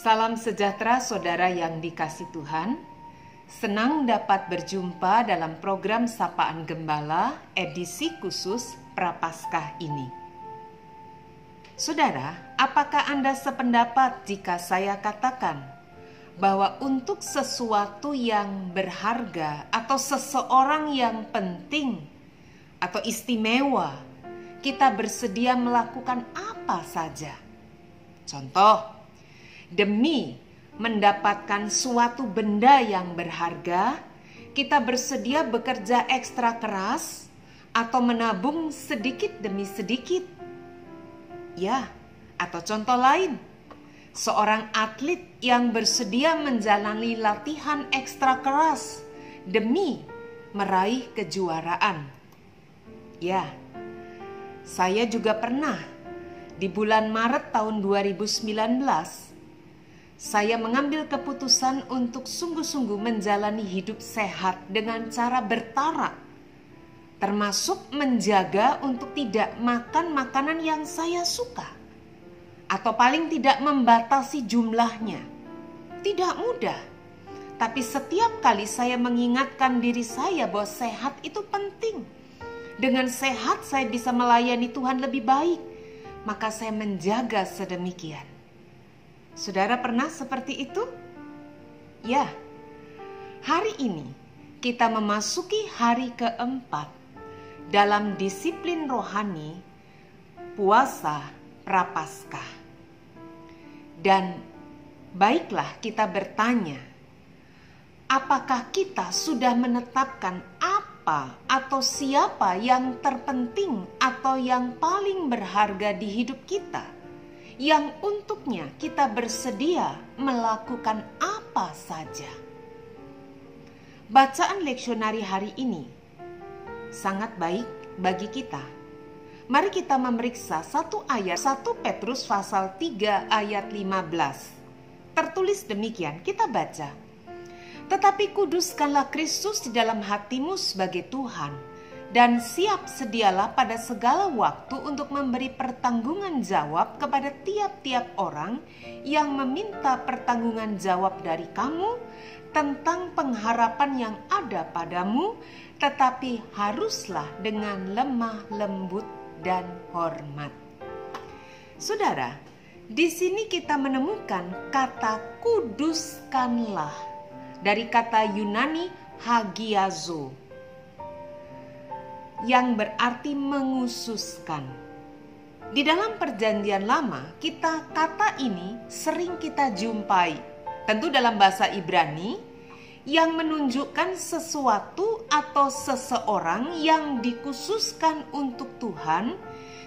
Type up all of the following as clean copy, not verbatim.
Salam sejahtera saudara yang dikasih Tuhan. Senang dapat berjumpa dalam program Sapaan Gembala edisi khusus Prapaskah ini. Saudara, apakah Anda sependapat jika saya katakan bahwa untuk sesuatu yang berharga atau seseorang yang penting atau istimewa, kita bersedia melakukan apa saja? Contoh, demi mendapatkan suatu benda yang berharga, kita bersedia bekerja ekstra keras atau menabung sedikit demi sedikit. Ya, atau contoh lain, seorang atlet yang bersedia menjalani latihan ekstra keras demi meraih kejuaraan. Ya, saya juga pernah di bulan Maret tahun 2019, saya mengambil keputusan untuk sungguh-sungguh menjalani hidup sehat dengan cara bertara, termasuk menjaga untuk tidak makan makanan yang saya suka, atau paling tidak membatasi jumlahnya. Tidak mudah, tapi setiap kali saya mengingatkan diri saya bahwa sehat itu penting. Dengan sehat saya bisa melayani Tuhan lebih baik, maka saya menjaga sedemikian. Saudara pernah seperti itu? Ya, hari ini kita memasuki hari keempat dalam disiplin rohani puasa Prapaskah. Dan baiklah kita bertanya, apakah kita sudah menetapkan apa atau siapa yang terpenting atau yang paling berharga di hidup kita, yang untuknya kita bersedia melakukan apa saja? Bacaan leksionari hari ini sangat baik bagi kita. Mari kita memeriksa satu ayat, 1 Petrus pasal 3 ayat 15. Tertulis demikian, kita baca. Tetapi kuduskanlah Kristus di dalam hatimu sebagai Tuhan, dan siap sedialah pada segala waktu untuk memberi pertanggungan jawab kepada tiap-tiap orang yang meminta pertanggungan jawab dari kamu tentang pengharapan yang ada padamu, tetapi haruslah dengan lemah lembut dan hormat. Saudara, di sini kita menemukan kata kuduskanlah dari kata Yunani hagiazo, yang berarti menghususkan. Di dalam perjanjian lama, kata ini sering kita jumpai, tentu dalam bahasa Ibrani, yang menunjukkan sesuatu atau seseorang yang dikhususkan untuk Tuhan,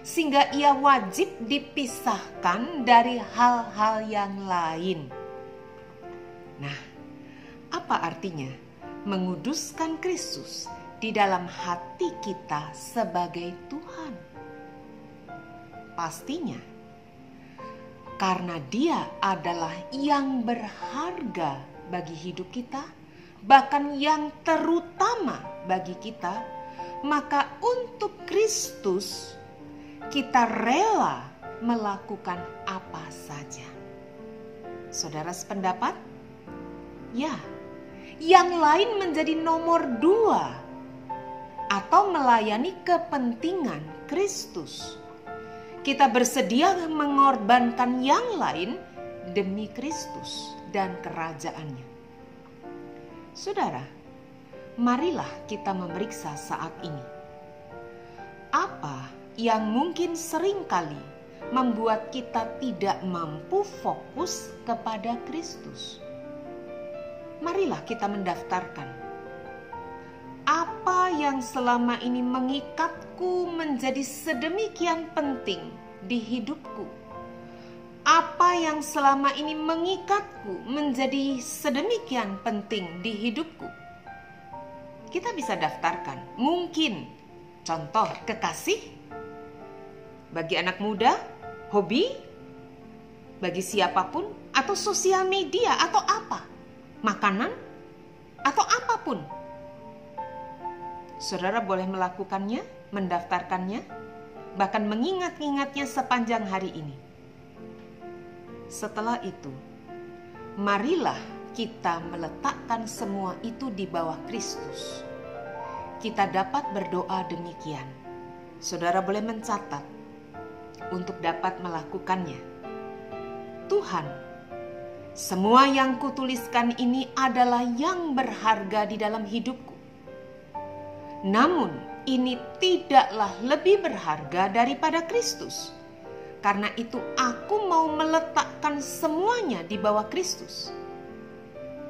sehingga ia wajib dipisahkan dari hal-hal yang lain. Nah, apa artinya menguduskan Kristus di dalam hati kita sebagai Tuhan? Pastinya, karena Dia adalah yang berharga bagi hidup kita, bahkan yang terutama bagi kita, maka untuk Kristus kita rela melakukan apa saja. Saudara sependapat? Ya, yang lain menjadi nomor 2 atau melayani kepentingan Kristus. Kita bersedia mengorbankan yang lain demi Kristus dan kerajaannya. Saudara, marilah kita memeriksa saat ini. Apa yang mungkin seringkali membuat kita tidak mampu fokus kepada Kristus? Marilah kita mendaftarkan. Apa yang selama ini mengikatku menjadi sedemikian penting di hidupku? Apa yang selama ini mengikatku menjadi sedemikian penting di hidupku? Kita bisa daftarkan. Mungkin contoh kekasih, bagi anak muda, hobi, bagi siapapun, atau sosial media, atau apa? Makanan, atau apapun. Saudara boleh melakukannya, mendaftarkannya, bahkan mengingat-ingatnya sepanjang hari ini. Setelah itu, Marilah kita meletakkan semua itu di bawah Kristus. Kita dapat berdoa demikian. Saudara boleh mencatat untuk dapat melakukannya. Tuhan, semua yang kutuliskan ini adalah yang berharga di dalam hidupku. Namun, ini tidaklah lebih berharga daripada Kristus. Karena itu aku mau meletakkan semuanya di bawah Kristus.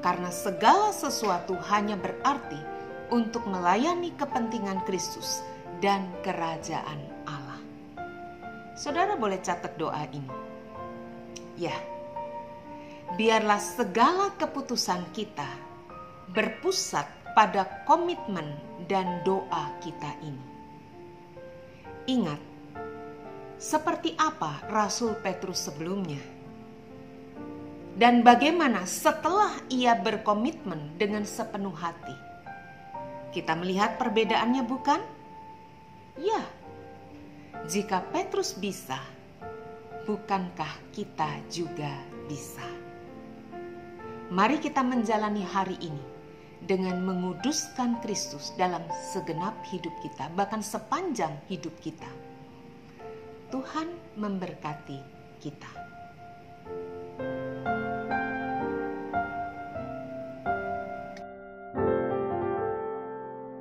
Karena segala sesuatu hanya berarti untuk melayani kepentingan Kristus dan kerajaan Allah. Saudara boleh catat doa ini. Ya, biarlah segala keputusan kita berpusat pada komitmen dan doa kita ini. Ingat, seperti apa Rasul Petrus sebelumnya? Dan bagaimana setelah ia berkomitmen dengan sepenuh hati? Kita melihat perbedaannya, bukan? Ya, jika Petrus bisa, bukankah kita juga bisa? Mari kita menjalani hari ini dengan menguduskan Kristus dalam segenap hidup kita, bahkan sepanjang hidup kita. Tuhan memberkati kita.